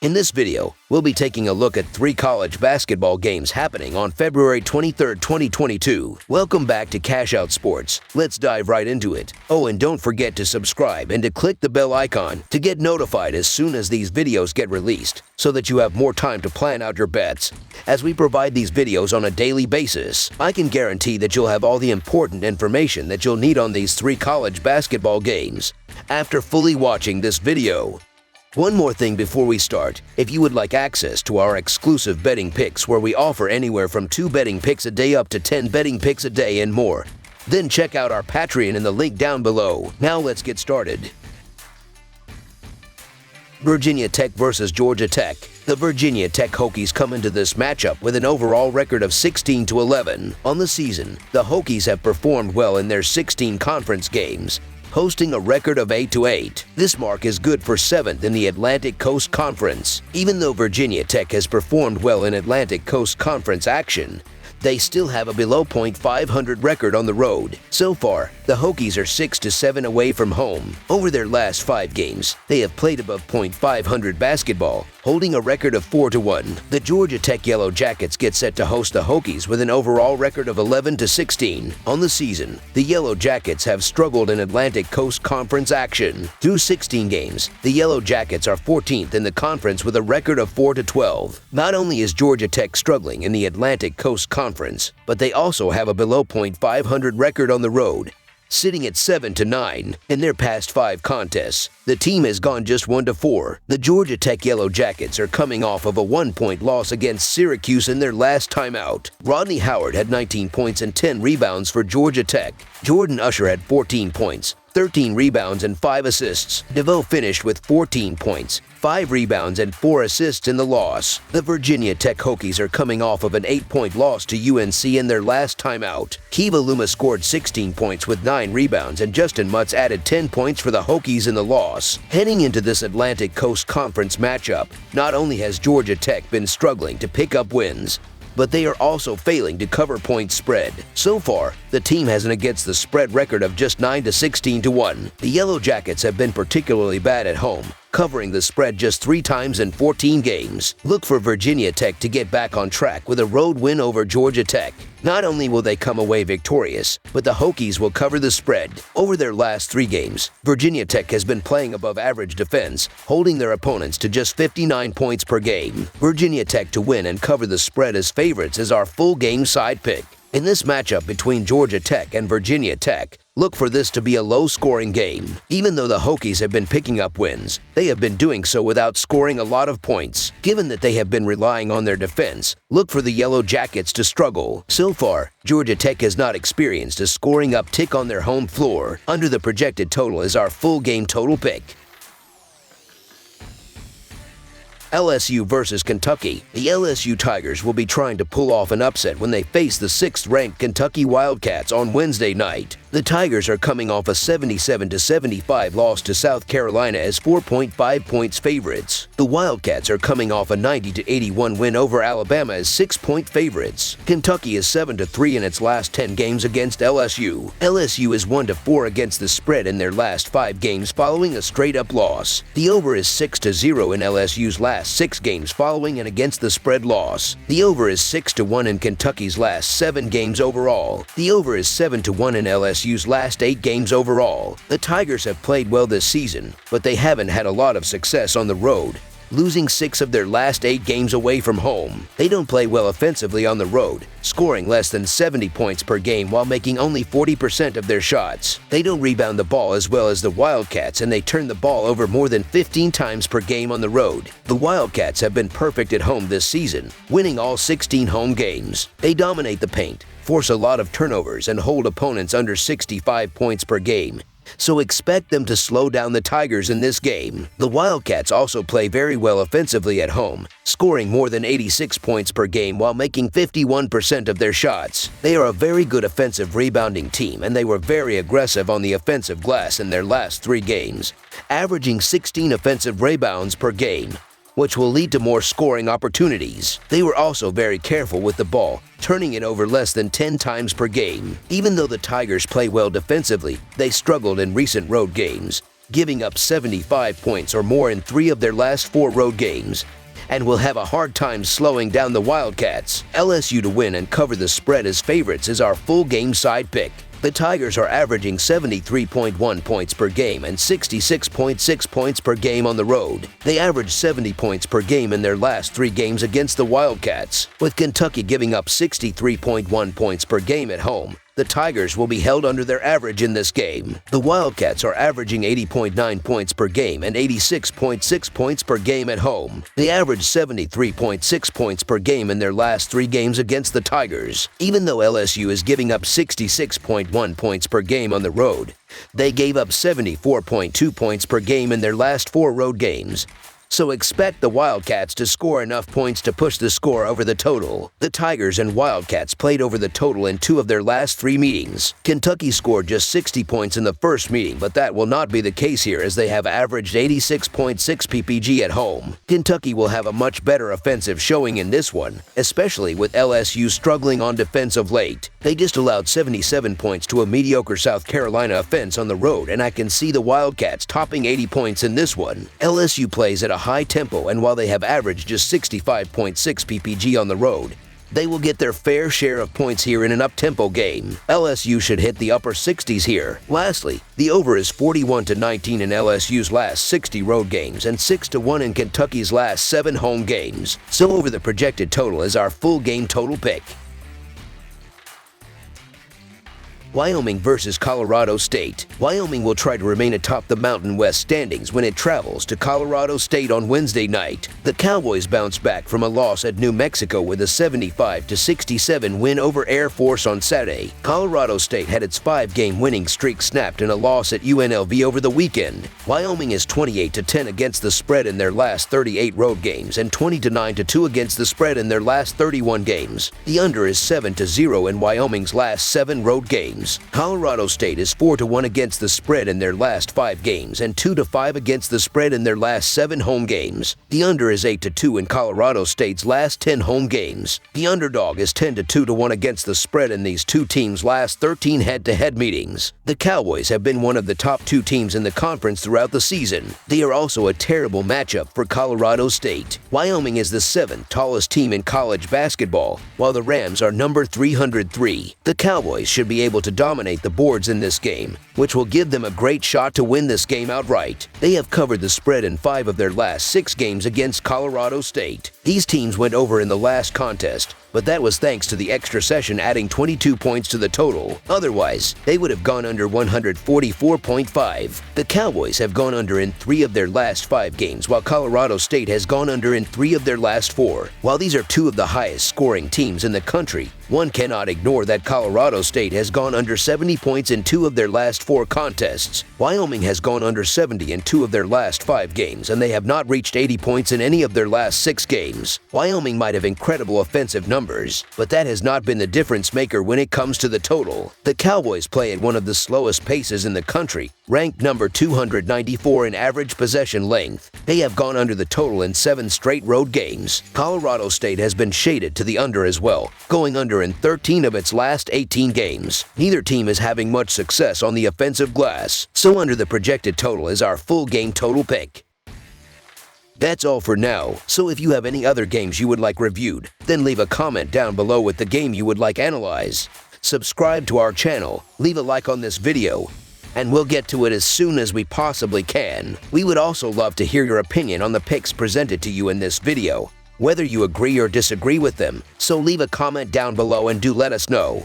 In this video, we'll be taking a look at 3 college basketball games happening on February 23, 2022. Welcome back to Cash Out Sports. Let's dive right into it. Oh, and don't forget to subscribe and to click the bell icon to get notified as soon as these videos get released, so that you have more time to plan out your bets. As we provide these videos on a daily basis, I can guarantee that you'll have all the important information that you'll need on these 3 college basketball games after fully watching this video. One more thing before we start, if you would like access to our exclusive betting picks where we offer anywhere from 2 betting picks a day up to 10 betting picks a day and more, then check out our Patreon in the link down below. Now let's get started. Virginia Tech versus Georgia Tech. The Virginia Tech Hokies come into this matchup with an overall record of 16-11. On the season, the Hokies have performed well in their 16 conference games, posting a record of 8-8. This mark is good for 7th in the Atlantic Coast Conference. Even though Virginia Tech has performed well in Atlantic Coast Conference action, they still have a below .500 record on the road. So far, the Hokies are 6-7 away from home. Over their last 5 games, they have played above .500 basketball, holding a record of 4-1. The Georgia Tech Yellow Jackets get set to host the Hokies with an overall record of 11-16. On the season, the Yellow Jackets have struggled in Atlantic Coast Conference action. Through 16 games, the Yellow Jackets are 14th in the conference with a record of 4-12. Not only is Georgia Tech struggling in the Atlantic Coast Conference, but they also have a below .500 record on the road, sitting at 7-9. In their past 5 contests, the team has gone just 1-4. The Georgia Tech Yellow Jackets are coming off of a 1-point loss against Syracuse in their last time out. Rodney Howard had 19 points and 10 rebounds for Georgia Tech. Jordan Usher had 14 points, 13 rebounds, and 5 assists. DeVoe finished with 14 points, 5 rebounds, and 4 assists in the loss. The Virginia Tech Hokies are coming off of an 8-point loss to UNC in their last time out. Kiva Luma scored 16 points with 9 rebounds, and Justin Mutz added 10 points for the Hokies in the loss. Heading into this Atlantic Coast Conference matchup, not only has Georgia Tech been struggling to pick up wins, but they are also failing to cover point spread. So far, the team has an against the spread record of just 9-16-1. The Yellow Jackets have been particularly bad at home, covering the spread just 3 times in 14 games. Look for Virginia Tech to get back on track with a road win over Georgia Tech. Not only will they come away victorious, but the Hokies will cover the spread. Over their last 3 games, Virginia Tech has been playing above average defense, holding their opponents to just 59 points per game. Virginia Tech to win and cover the spread as favorites is our full game side pick. In this matchup between Georgia Tech and Virginia Tech, look for this to be a low-scoring game. Even though the Hokies have been picking up wins, they have been doing so without scoring a lot of points. Given that they have been relying on their defense, look for the Yellow Jackets to struggle. So far, Georgia Tech has not experienced a scoring uptick on their home floor. Under the projected total is our full game total pick. LSU versus Kentucky. The LSU Tigers will be trying to pull off an upset when they face the 6th-ranked Kentucky Wildcats on Wednesday night. The Tigers are coming off a 77-75 loss to South Carolina as 4.5 points favorites. The Wildcats are coming off a 90-81 win over Alabama as 6-point favorites. Kentucky is 7-3 in its last 10 games against LSU. LSU is 1-4 against the spread in their last 5 games following a straight-up loss. The over is 6-0 in LSU's last 6 games following an against the spread loss. The over is 6-1 in Kentucky's last 7 games overall. The over is 7-1 in LSU's last 8 games overall. The Tigers have played well this season, but they haven't had a lot of success on the road, losing 6 of their last 8 games away from home. They don't play well offensively on the road, scoring less than 70 points per game while making only 40% of their shots. They don't rebound the ball as well as the Wildcats, and they turn the ball over more than 15 times per game on the road. The Wildcats have been perfect at home this season, winning all 16 home games. They dominate the paint, force a lot of turnovers, and hold opponents under 65 points per game. So expect them to slow down the Tigers in this game. The Wildcats also play very well offensively at home, scoring more than 86 points per game while making 51% of their shots. They are a very good offensive rebounding team, and they were very aggressive on the offensive glass in their last 3 games, averaging 16 offensive rebounds per game, which will lead to more scoring opportunities. They were also very careful with the ball, turning it over less than 10 times per game. Even though the Tigers play well defensively, they struggled in recent road games, giving up 75 points or more in 3 of their last 4 road games, and will have a hard time slowing down the Wildcats. LSU to win and cover the spread as favorites is our full game side pick. The Tigers are averaging 73.1 points per game and 66.6 points per game on the road. They averaged 70 points per game in their last 3 games against the Wildcats, with Kentucky giving up 63.1 points per game at home. The Tigers will be held under their average in this game. The Wildcats are averaging 80.9 points per game and 86.6 points per game at home. They averaged 73.6 points per game in their last 3 games against the Tigers. Even though LSU is giving up 66.1 points per game on the road, they gave up 74.2 points per game in their last 4 road games. So expect the Wildcats to score enough points to push the score over the total. The Tigers and Wildcats played over the total in 2 of their last 3 meetings. Kentucky scored just 60 points in the first meeting, but that will not be the case here as they have averaged 86.6 ppg at home. Kentucky will have a much better offensive showing in this one, especially with LSU struggling on defense of late. They just allowed 77 points to a mediocre South Carolina offense on the road, and I can see the Wildcats topping 80 points in this one. LSU plays at a high tempo, and while they have averaged just 65.6 ppg on the road, they will get their fair share of points here in an up-tempo game. LSU should hit the upper 60s here. Lastly, the over is 41-19 in LSU's last 60 road games and 6-1 in Kentucky's last 7 home games. So over the projected total is our full game total pick. Wyoming versus Colorado State. Wyoming will try to remain atop the Mountain West standings when it travels to Colorado State on Wednesday night. The Cowboys bounced back from a loss at New Mexico with a 75-67 win over Air Force on Saturday. Colorado State had its 5-game winning streak snapped in a loss at UNLV over the weekend. Wyoming is 28-10 against the spread in their last 38 road games and 20-9-2 against the spread in their last 31 games. The under is 7-0 in Wyoming's last 7 road games. Colorado State is 4-1 against the spread in their last 5 games and 2-5 against the spread in their last 7 home games. The under is 8-2 in Colorado State's last 10 home games. The underdog is 10-2-1 against the spread in these 2 teams' last 13 head-to-head meetings. The Cowboys have been one of the top 2 teams in the conference throughout the season. They are also a terrible matchup for Colorado State. Wyoming is the 7th tallest team in college basketball, while the Rams are number 303. The Cowboys should be able to dominate the boards in this game, which will give them a great shot to win this game outright. They have covered the spread in 5 of their last 6 games against Colorado State. These teams went over in the last contest, but that was thanks to the extra session adding 22 points to the total. Otherwise, they would have gone under 144.5. The Cowboys have gone under in 3 of their last 5 games, while Colorado State has gone under in 3 of their last 4. While these are 2 of the highest scoring teams in the country, one cannot ignore that Colorado State has gone under 70 points in 2 of their last 4 contests. Wyoming has gone under 70 in 2 of their last 5 games, and they have not reached 80 points in any of their last 6 games. Wyoming might have incredible offensive numbers, but that has not been the difference maker when it comes to the total. The Cowboys play at one of the slowest paces in the country, ranked number 294 in average possession length. They have gone under the total in 7 straight road games. Colorado State has been shaded to the under as well, going under in 13 of its last 18 games. Neither team is having much success on the offensive glass, so under the projected total is our full game total pick. That's all for now, so if you have any other games you would like reviewed, then leave a comment down below with the game you would like analyzed. Subscribe to our channel, leave a like on this video, and we'll get to it as soon as we possibly can. We would also love to hear your opinion on the picks presented to you in this video, whether you agree or disagree with them, so leave a comment down below and do let us know.